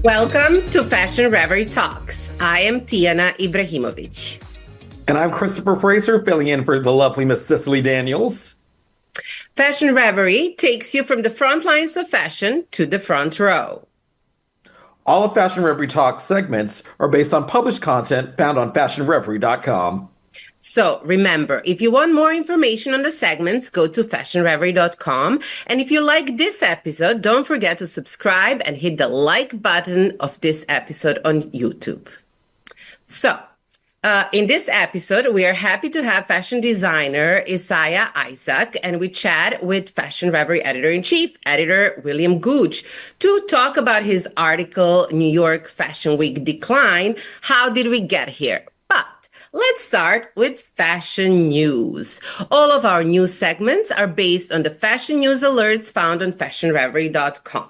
Welcome to Fashion Reverie Talks. I am Tiana Ibrahimovic. And I'm Christopher Fraser, filling in for the lovely Miss Cicely Daniels. Fashion Reverie takes you from the front lines of fashion to the front row. All of Fashion Reverie Talk segments are based on published content found on fashionreverie.com. So remember, if you want more information on the segments, go to fashionreverie.com. And if you like this episode, don't forget to subscribe and hit the like button of this episode on YouTube. So, in this episode, we are happy to have fashion designer Isaiah Issac, and we chat with Fashion Reverie editor-in-chief, editor William Gooch, to talk about his article, New York Fashion Week Decline, How Did We Get Here? But let's start with fashion news. All of our news segments are based on the fashion news alerts found on fashionreverie.com.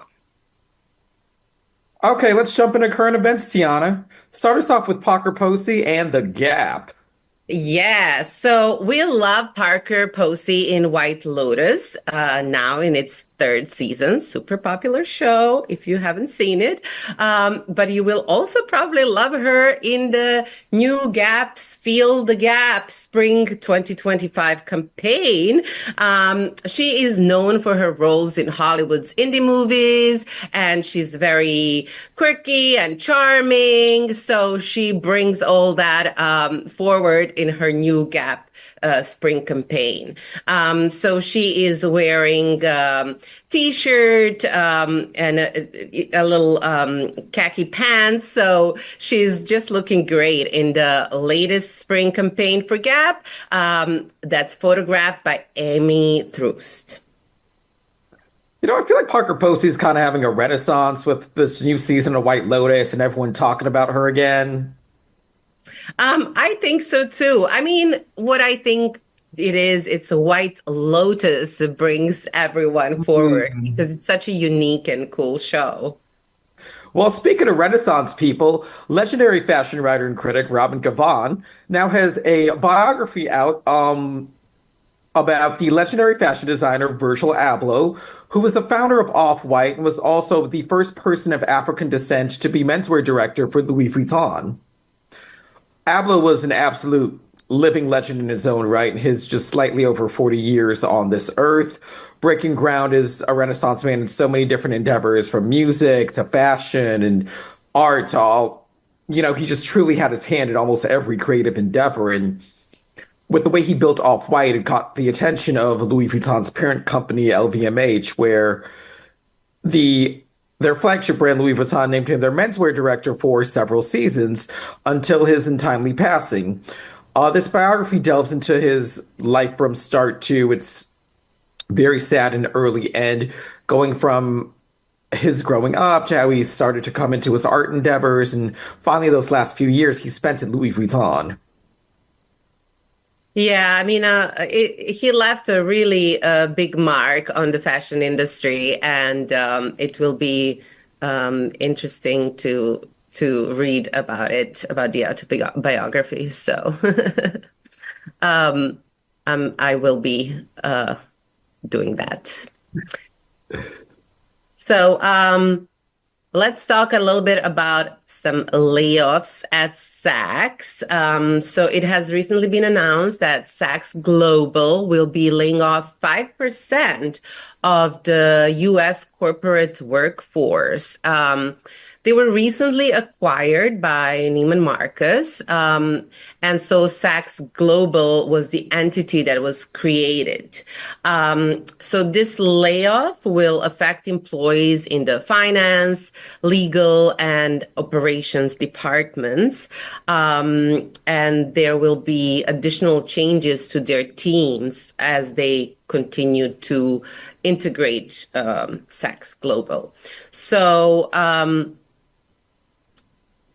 Okay, let's jump into current events, Tiana. Start us off with Parker Posey and The Gap. Yeah, so we love Parker Posey in White Lotus, now in its third season. Super popular show if you haven't seen it. But you will also probably love her in the new Gap's Fill the Gap Spring 2025 campaign. She is known for her roles in Hollywood's indie movies, and she's very quirky and charming. So she brings all that forward in her new Gap spring campaign. So she is wearing t-shirt and a little khaki pants. So she's just looking great in the latest spring campaign for Gap. That's photographed by Amy Troost. You know, I feel like Parker Posey is kind of having a renaissance with this new season of White Lotus and everyone talking about her again. I think so too. I mean, what I think it's a White Lotus that brings everyone forward because it's such a unique and cool show. Well, speaking of Renaissance people, legendary fashion writer and critic Robin Givhan now has a biography out about the legendary fashion designer Virgil Abloh, who was the founder of Off-White and was also the first person of African descent to be menswear director for Louis Vuitton. Abloh was an absolute living legend in his own right, in his just slightly over 40 years on this earth, breaking ground as a Renaissance man in so many different endeavors, from music to fashion and art to all. You know, he just truly had his hand in almost every creative endeavor. And with the way he built Off-White, it caught the attention of Louis Vuitton's parent company, LVMH, where their flagship brand, Louis Vuitton, named him their menswear director for several seasons until his untimely passing. This biography delves into his life from start to its very sad and early end, going from his growing up to how he started to come into his art endeavors, and finally those last few years he spent at Louis Vuitton. Yeah, I mean, he left a really big mark on the fashion industry, and it will be interesting to read about it, about the autobiography. So I will be doing that. So let's talk a little bit about some layoffs at Saks. So it has recently been announced that Saks Global will be laying off 5% of the U.S. corporate workforce. They were recently acquired by Neiman Marcus. And so Saks Global was the entity that was created. So this layoff will affect employees in the finance, legal, and operations departments. And there will be additional changes to their teams as they continue to integrate Saks Global. So,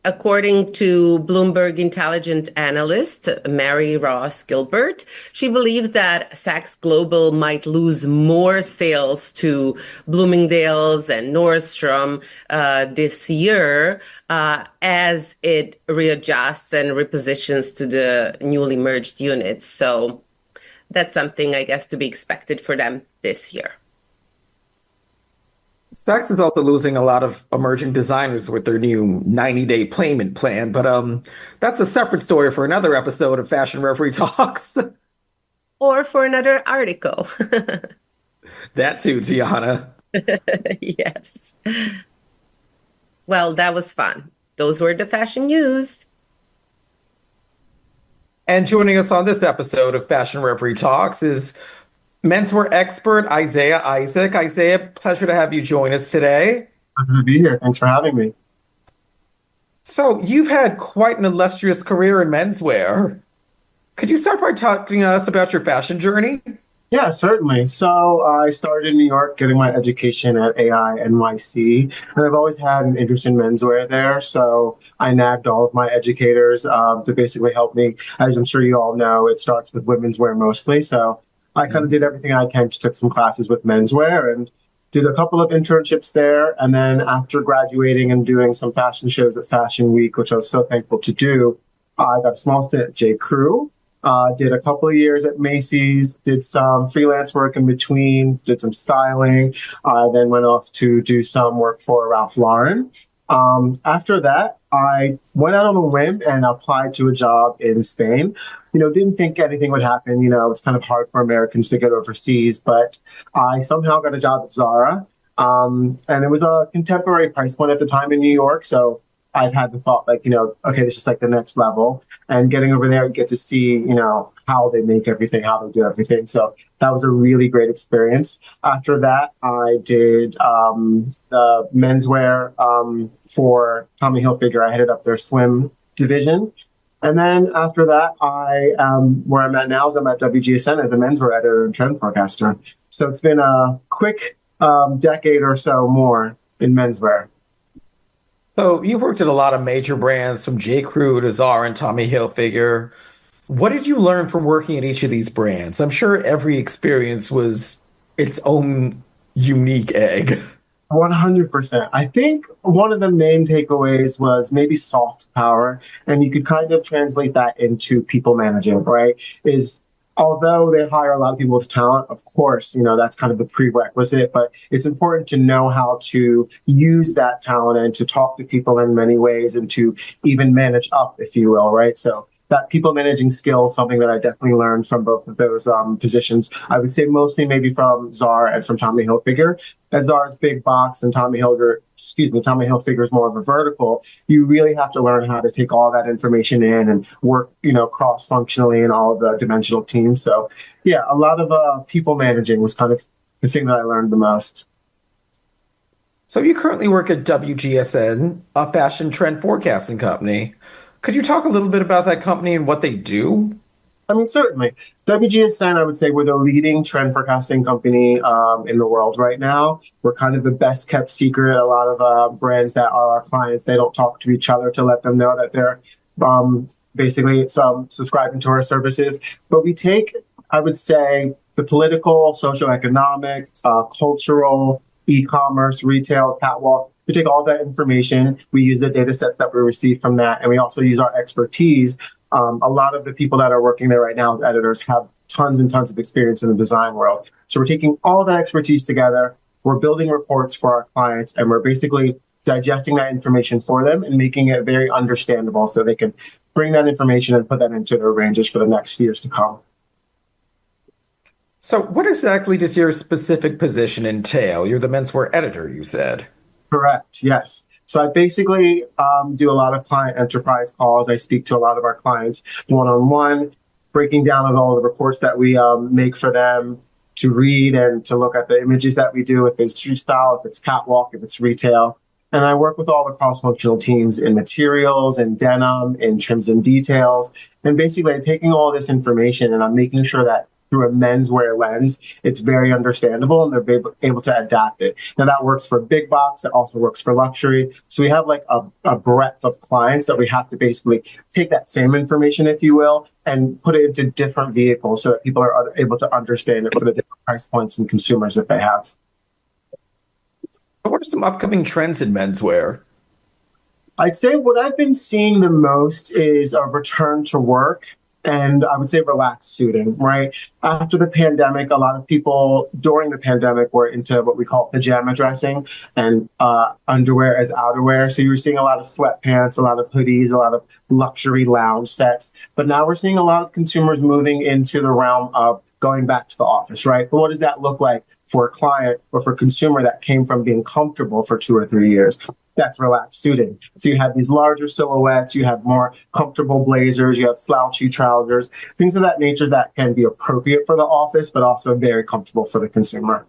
according to Bloomberg intelligent analyst Mary Ross Gilbert, she believes that Saks Global might lose more sales to Bloomingdale's and Nordstrom this year as it readjusts and repositions to the newly merged units. So that's something, I guess, to be expected for them this year. Saks is also losing a lot of emerging designers with their new 90-day payment plan, but that's a separate story for another episode of Fashion Reverie Talks. Or for another article. That too, Tiana. Yes. Well, that was fun. Those were the fashion news. And joining us on this episode of Fashion Reverie Talks is menswear expert Isaiah Issac. Isaiah, pleasure to have you join us today. Pleasure to be here. Thanks for having me. So, you've had quite an illustrious career in menswear. Could you start by talking to us about your fashion journey? Yeah, certainly. So I started in New York getting my education at AI NYC, and I've always had an interest in menswear there. So I nagged all of my educators to basically help me. As I'm sure you all know, it starts with women's wear mostly. So I kind of did everything I can, took some classes with menswear and did a couple of internships there. And then after graduating and doing some fashion shows at Fashion Week, which I was so thankful to do, I got a small stint at J. Crew. Did a couple of years at Macy's, did some freelance work in between, did some styling, then went off to do some work for Ralph Lauren. After that, I went out on a whim and applied to a job in Spain. Didn't think anything would happen. It's kind of hard for Americans to get overseas, but I somehow got a job at Zara. And it was a contemporary price point at the time in New York. So I've had the thought okay, this is like the next level. And getting over there, you get to see, how they make everything, how they do everything. So that was a really great experience. After that, I did the menswear for Tommy Hilfiger. I headed up their swim division. And then after that, where I'm at now is I'm at WGSN as a menswear editor and trend forecaster. So it's been a quick decade or so more in menswear. So, you've worked at a lot of major brands from J. Crew to Zara and Tommy Hilfiger. What did you learn from working at each of these brands? I'm sure every experience was its own unique egg. 100%. I think one of the main takeaways was maybe soft power, and you could kind of translate that into people managing, right? Although they hire a lot of people with talent, of course, that's kind of the prerequisite, but it's important to know how to use that talent and to talk to people in many ways and to even manage up, if you will, right? So that people managing skill is something that I definitely learned from both of those positions. I would say mostly maybe from Zara and from Tommy Hilfiger. As Zara's big box and Tommy Hilfiger is more of a vertical, you really have to learn how to take all that information in and work, cross-functionally in all of the dimensional teams. So yeah, a lot of people managing was kind of the thing that I learned the most. So, you currently work at WGSN, a fashion trend forecasting company. Could you talk a little bit about that company and what they do? I mean, certainly. WGSN, I would say we're the leading trend forecasting company in the world right now. We're kind of the best kept secret. A lot of brands that are our clients, they don't talk to each other to let them know that they're basically subscribing to our services. But we take, I would say, the political, socioeconomic, cultural, e-commerce, retail, catwalk. We take all that information, we use the data sets that we receive from that, and we also use our expertise. A lot of the people that are working there right now as editors have tons and tons of experience in the design world. So we're taking all that expertise together, we're building reports for our clients, and we're basically digesting that information for them and making it very understandable so they can bring that information and put that into their ranges for the next years to come. So, what exactly does your specific position entail? You're the menswear editor, you said. Correct. Yes. So I basically do a lot of client enterprise calls. I speak to a lot of our clients one-on-one, breaking down of all the reports that we make for them to read and to look at the images that we do, if it's street style, if it's catwalk, if it's retail. And I work with all the cross-functional teams in materials, in denim, in trims and details. And basically I'm taking all this information and I'm making sure that through a menswear lens, it's very understandable and they're able to adapt it. Now that works for big box, that also works for luxury. So we have like a breadth of clients that we have to basically take that same information, if you will, and put it into different vehicles so that people are able to understand it for the different price points and consumers that they have. What are some upcoming trends in menswear? I'd say what I've been seeing the most is a return to work and I would say relaxed suiting, right? After the pandemic, a lot of people during the pandemic were into what we call pajama dressing and underwear as outerwear. So you were seeing a lot of sweatpants, a lot of hoodies, a lot of luxury lounge sets. But now we're seeing a lot of consumers moving into the realm of going back to the office, right? But what does that look like for a client or for a consumer that came from being comfortable for 2 or 3 years? That's relaxed suiting. So you have these larger silhouettes, you have more comfortable blazers, you have slouchy trousers, things of that nature that can be appropriate for the office, but also very comfortable for the consumer.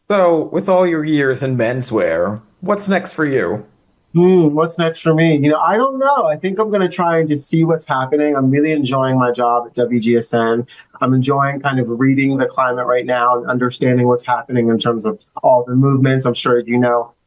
So, with all your years in menswear, what's next for you? What's next for me? I don't know. I think I'm going to try and just see what's happening. I'm really enjoying my job at WGSN. I'm enjoying kind of reading the climate right now and understanding what's happening in terms of all the movements. I'm sure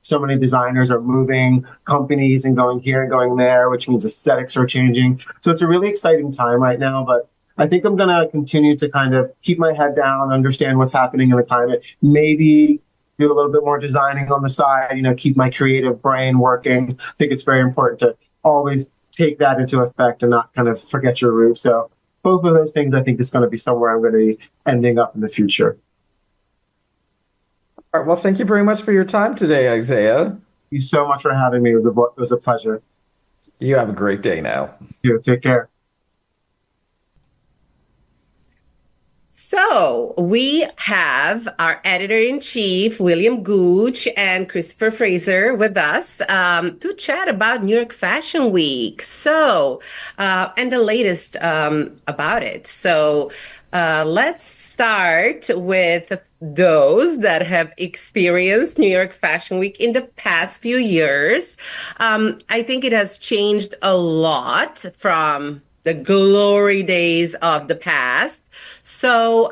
so many designers are moving companies and going here and going there, which means aesthetics are changing. So it's a really exciting time right now, but I think I'm going to continue to kind of keep my head down, understand what's happening in the climate, maybe do a little bit more designing on the side, keep my creative brain working. I think it's very important to always take that into effect and not kind of forget your roots. So both of those things, I think, is going to be somewhere I'm going to be ending up in the future. All right, well, thank you very much for your time today, Isaiah. Thank you so much for having me. It was a pleasure. You have a great day now. You take care. So we have our editor-in-chief, William Gooch, and Christopher Fraser with us to chat about New York Fashion Week. And the latest about it. So let's start with those that have experienced New York Fashion Week in the past few years. I think it has changed a lot from the glory days of the past. So,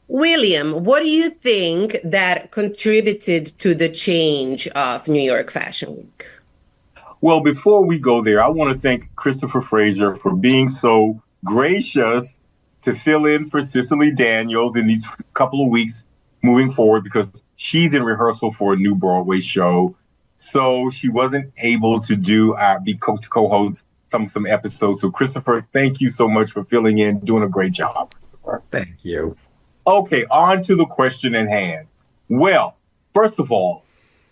William, what do you think that contributed to the change of New York Fashion Week? Well, before we go there, I want to thank Christopher Fraser for being so gracious to fill in for Cicely Daniels in these couple of weeks moving forward, because she's in rehearsal for a new Broadway show. So she wasn't able to be co-host some episodes. So Christopher, thank you so much for filling in, doing a great job, Christopher. Thank you. Okay, on to the question at hand. Well, first of all,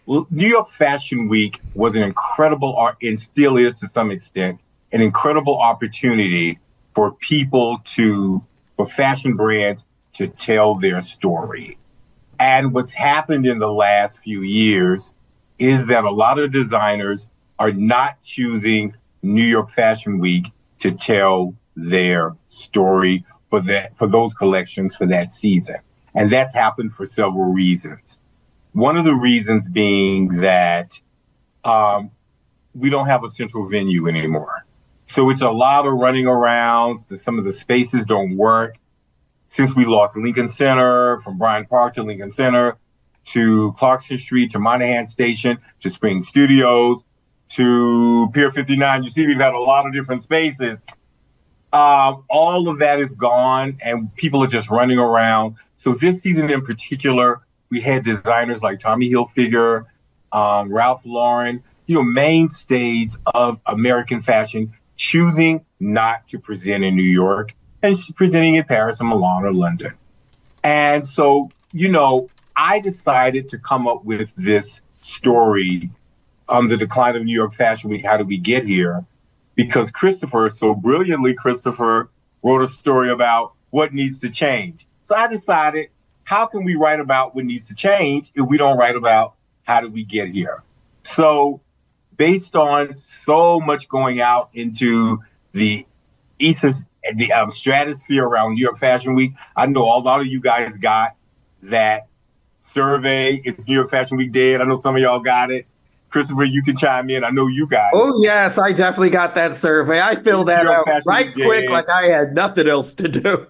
New York Fashion Week was an incredible, and still is to some extent, an incredible opportunity for for fashion brands to tell their story. And what's happened in the last few years is that a lot of designers are not choosing New York Fashion Week to tell their story for those collections for that season. And that's happened for several reasons. One of the reasons being that we don't have a central venue anymore. So it's a lot of running around. Some of the spaces don't work. Since we lost Lincoln Center, from Bryant Park to Lincoln Center, to Clarkson Street, to Monahan Station, to Spring Studios, to Pier 59, you see we've had a lot of different spaces. All of that is gone, and people are just running around. So this season in particular, we had designers like Tommy Hilfiger, Ralph Lauren, mainstays of American fashion, choosing not to present in New York and presenting in Paris and Milan or London. And so, I decided to come up with this story on the decline of New York Fashion Week. How did we get here? Because Christopher wrote a story about what needs to change. So I decided, how can we write about what needs to change if we don't write about how did we get here? So based on so much going out into the ethos, the stratosphere around New York Fashion Week, I know a lot of you guys got that survey. Is New York Fashion Week dead? I know some of y'all got it. Christopher, you can chime in. I know you got it. Oh, yes, I definitely got that survey. I filled that out right quick like I had nothing else to do.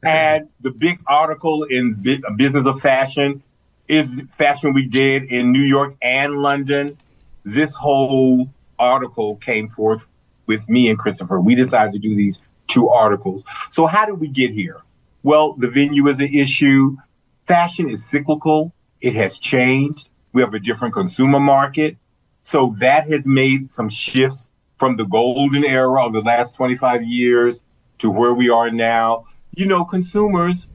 And the big article in Business of Fashion is Fashion Week dead in New York and London. This whole article came forth with me and Christopher. We decided to do these two articles. So how did we get here? Well, the venue is an issue. Fashion is cyclical. It has changed. We have a different consumer market. So that has made some shifts from the golden era of the last 25 years to where we are now, consumers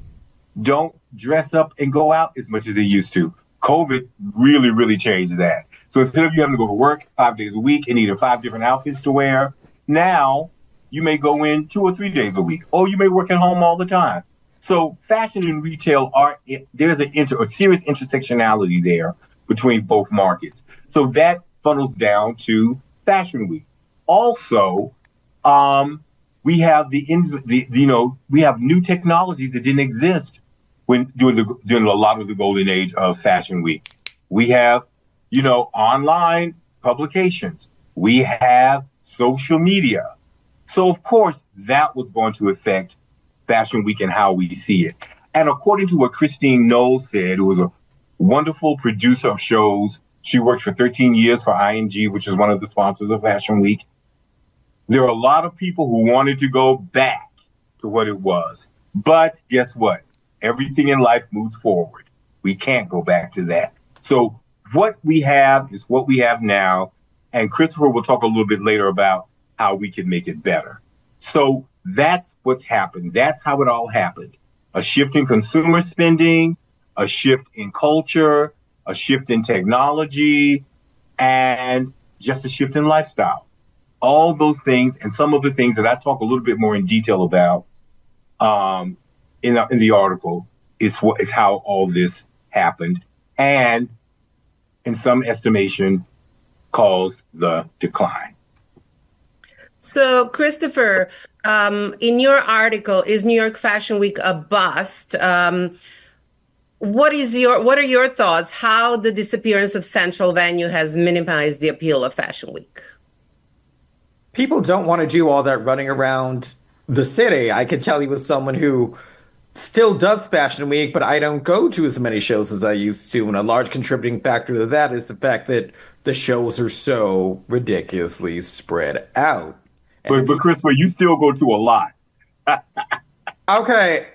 don't dress up and go out as much as they used to. COVID really, really changed that. So instead of you having to go to work 5 days a week and either 5 different outfits to wear, now you may go in 2 or 3 days a week, or you may work at home all the time. So fashion and retail there's a serious intersectionality there between both markets. So that funnels down to Fashion Week. Also, we have we have new technologies that didn't exist during a lot of the golden age of Fashion Week. We have, online publications. We have social media. So of course that was going to affect Fashion Week and how we see it. And according to what Christine Knowles said, who was a wonderful producer of shows, she worked for 13 years for ING, which is one of the sponsors of Fashion Week. There are a lot of people who wanted to go back to what it was. But guess what? Everything in life moves forward. We can't go back to that. So what we have is what we have now. And Christopher will talk a little bit later about how we can make it better. So that's what's happened. That's how it all happened. A shift in consumer spending, a shift in culture, a shift in technology, and just a shift in lifestyle. All those things, and some of the things that I talk a little bit more in detail about in the article, is how all this happened, and in some estimation, caused the decline. So, Christopher, in your article, is New York Fashion Week a bust? What are your thoughts? How the disappearance of Central Venue has minimized the appeal of Fashion Week? People don't want to do all that running around the city. I can tell you as someone who still does Fashion Week, but I don't go to as many shows as I used to. And a large contributing factor to that is the fact that the shows are so ridiculously spread out. But Christopher, you still go to a lot. Okay.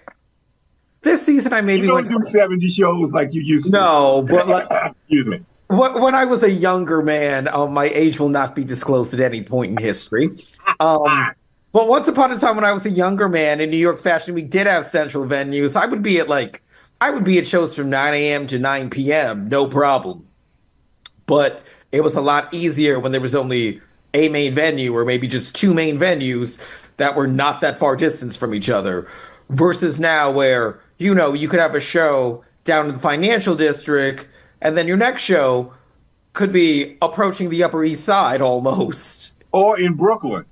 This season I maybe went do 70 shows like you used to. No, but excuse me. When I was a younger man, my age will not be disclosed at any point in history. But once upon a time when I was a younger man and New York Fashion Week did have central venues, I would be at shows from 9 a.m. to 9 p.m., no problem. But it was a lot easier when there was only a main venue or maybe just 2 main venues that were not that far distance from each other. Versus now where, you could have a show down in the financial district and then your next show could be approaching the Upper East Side almost. Or in Brooklyn.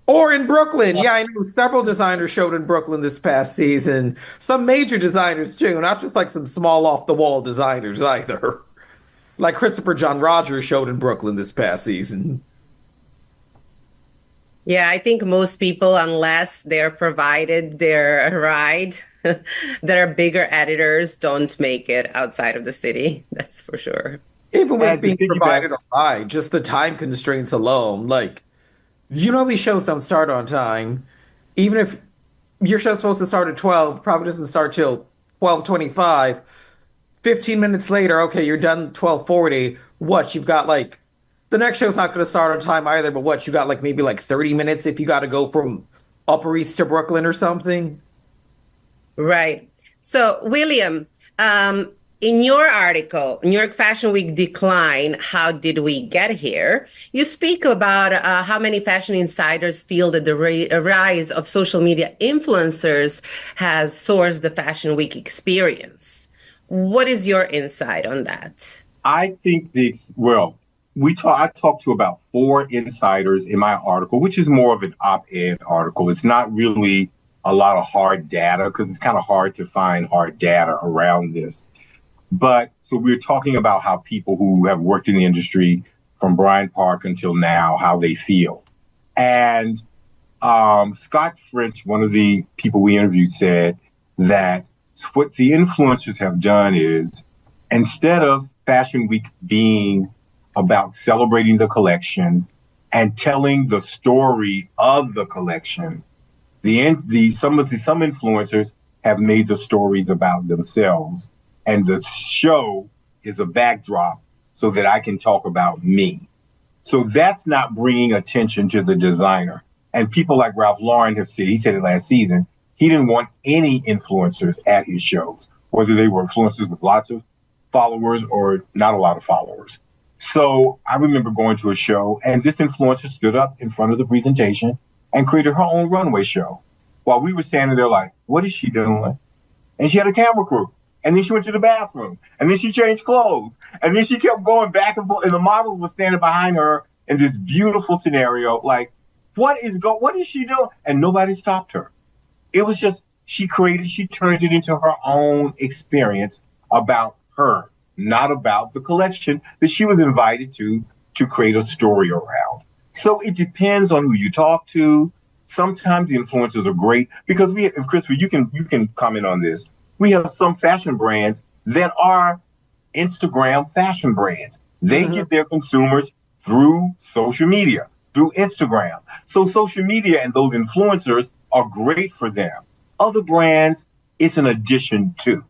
Yeah, I know several designers showed in Brooklyn this past season. Some major designers too, not just like some small off-the-wall designers either. Like Christopher John Rogers showed in Brooklyn this past season. Yeah, I think most people, unless they're provided their ride, that are bigger editors, don't make it outside of the city. That's for sure. Even with being provided a ride, just the time constraints alone, these shows don't start on time. Even if your show's supposed to start at 12, probably doesn't start till 12:25. 15 minutes later, okay, you're done 12:40. What, you've got the next show's not going to start on time either, but what, you got maybe 30 minutes if you got to go from Upper East to Brooklyn or something? Right. So, William, in your article, New York Fashion Week Decline, How Did We Get Here? You speak about how many fashion insiders feel that the rise of social media influencers has sourced the Fashion Week experience. What is your insight on that? I think I talked to about 4 insiders in my article, which is more of an op-ed article. It's not really a lot of hard data because it's kind of hard to find hard data around this. But so we're talking about how people who have worked in the industry from Bryant Park until now, how they feel. And Scott French, one of the people we interviewed, said that what the influencers have done is, instead of Fashion Week being about celebrating the collection and telling the story of the collection, some influencers have made the stories about themselves, and the show is a backdrop so that I can talk about me. So that's not bringing attention to the designer. And people like Ralph Lauren have said, he said it last season, he didn't want any influencers at his shows, whether they were influencers with lots of followers or not a lot of followers. So I remember going to a show and this influencer stood up in front of the presentation and created her own runway show. While we were standing there like, what is she doing? And she had a camera crew. And then she went to the bathroom. And then she changed clothes. And then she kept going back and forth. And the models were standing behind her in this beautiful scenario. Like, what is she doing? And nobody stopped her. It was just, she turned it into her own experience about her, not about the collection that she was invited to create a story around. So it depends on who you talk to. Sometimes the influencers are great because and Christopher, you can comment on this. We have some fashion brands that are Instagram fashion brands. They get their consumers through social media, through Instagram. So social media and those influencers are great for them. Other brands, it's an addition to.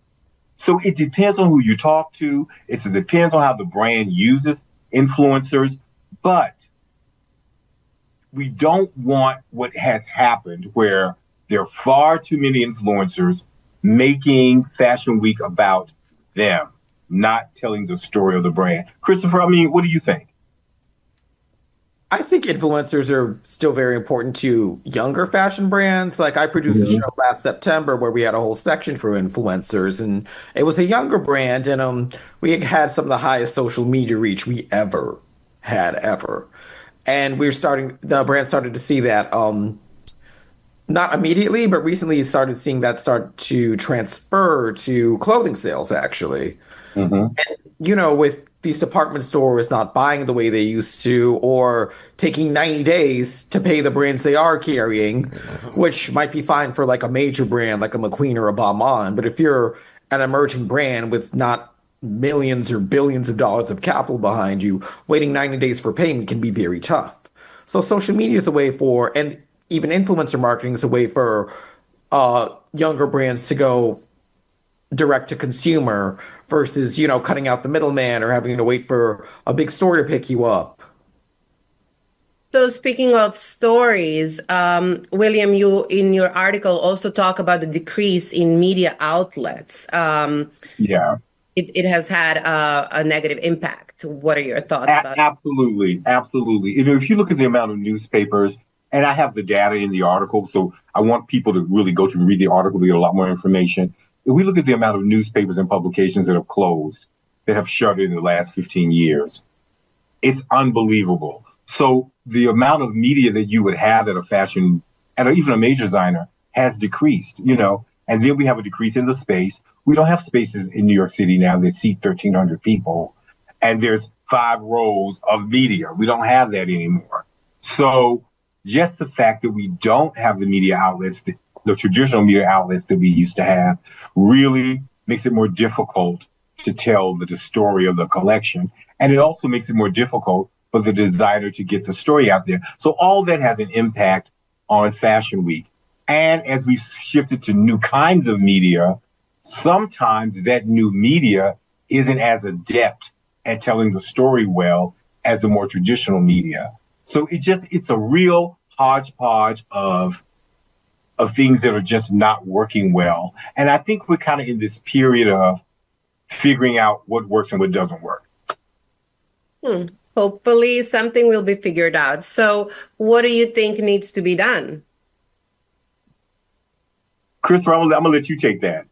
So it depends on who you talk to. It depends on how the brand uses influencers. But we don't want what has happened where there are far too many influencers making Fashion Week about them, not telling the story of the brand. Christopher, I mean, what do you think? I think influencers are still very important to younger fashion brands. Like I produced a show last September where we had a whole section for influencers, and it was a younger brand, and we had some of the highest social media reach we ever had ever. And the brand started to see that not immediately, but recently started seeing that start to transfer to clothing sales, actually. And, with these department stores not buying the way they used to, or taking 90 days to pay the brands they are carrying, which might be fine for like a major brand like a McQueen or a Balmain. But if you're an emerging brand with not millions or billions of dollars of capital behind you, waiting 90 days for payment can be very tough. So social media is a way and even influencer marketing is a way for younger brands to go direct to consumer versus, cutting out the middleman or having to wait for a big store to pick you up. So speaking of stories, William, you in your article also talk about the decrease in media outlets. It has had a negative impact. What are your thoughts about it? Absolutely. If you look at the amount of newspapers, and I have the data in the article, so I want people to really go to read the article to get a lot more information. If we look at the amount of newspapers and publications that have closed, that have shuttered in the last 15 years, it's unbelievable. So the amount of media that you would have at even a major designer has decreased, and then we have a decrease in the space. We don't have spaces in New York City now that seat 1,300 people, and there's 5 rows of media. We don't have that anymore. So just the fact that we don't have the media outlets, the traditional media outlets that we used to have, really makes it more difficult to tell the story of the collection. And it also makes it more difficult for the designer to get the story out there. So all that has an impact on Fashion Week. And as we've shifted to new kinds of media, sometimes that new media isn't as adept at telling the story well as the more traditional media. So it's a real hodgepodge of things that are just not working well. And I think we're kind of in this period of figuring out what works and what doesn't work. Hopefully something will be figured out. So what do you think needs to be done? Christopher, I'm gonna let you take that.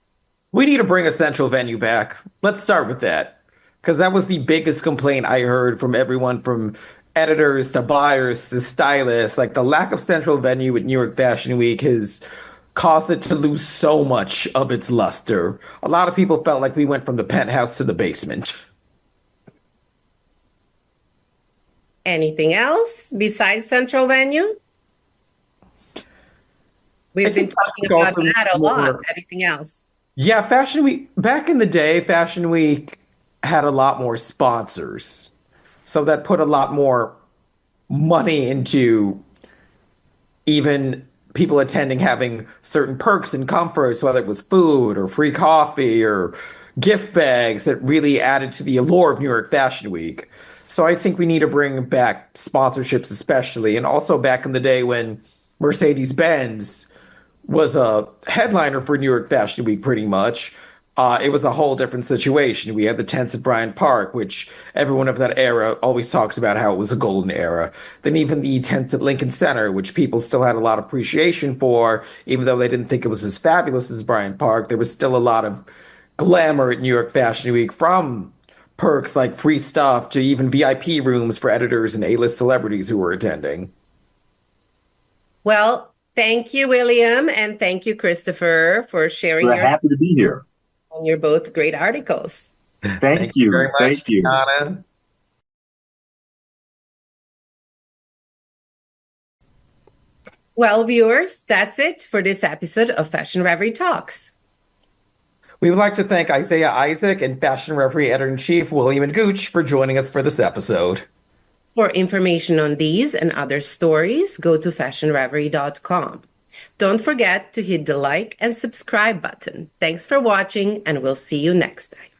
We need to bring a central venue back. Let's start with that. Because that was the biggest complaint I heard from everyone, from editors to buyers to stylists. Like, the lack of central venue at New York Fashion Week has caused it to lose so much of its luster. A lot of people felt like we went from the penthouse to the basement. Anything else besides central venue? We've been talking about that a lot. Anything else? Yeah, Fashion Week, back in the day, Fashion Week had a lot more sponsors. So that put a lot more money into even people attending having certain perks and comforts, whether it was food or free coffee or gift bags, that really added to the allure of New York Fashion Week. So I think we need to bring back sponsorships, especially, and also back in the day when Mercedes-Benz was a headliner for New York Fashion Week, pretty much. It was a whole different situation. We had the tents at Bryant Park, which everyone of that era always talks about how it was a golden era. Then even the tents at Lincoln Center, which people still had a lot of appreciation for, even though they didn't think it was as fabulous as Bryant Park, there was still a lot of glamour at New York Fashion Week, from perks like free stuff to even VIP rooms for editors and A-list celebrities who were attending. Well, thank you, William, and thank you, Christopher, for sharing We're happy to be here. on your both great articles. Thank you. Very much, Thank you. Tiana. Well, viewers, that's it for this episode of Fashion Reverie Talks. We would like to thank Isaiah Issac and Fashion Reverie Editor-in-Chief William and Gooch for joining us for this episode. For information on these and other stories, go to fashionreverie.com. Don't forget to hit the like and subscribe button. Thanks for watching, and we'll see you next time.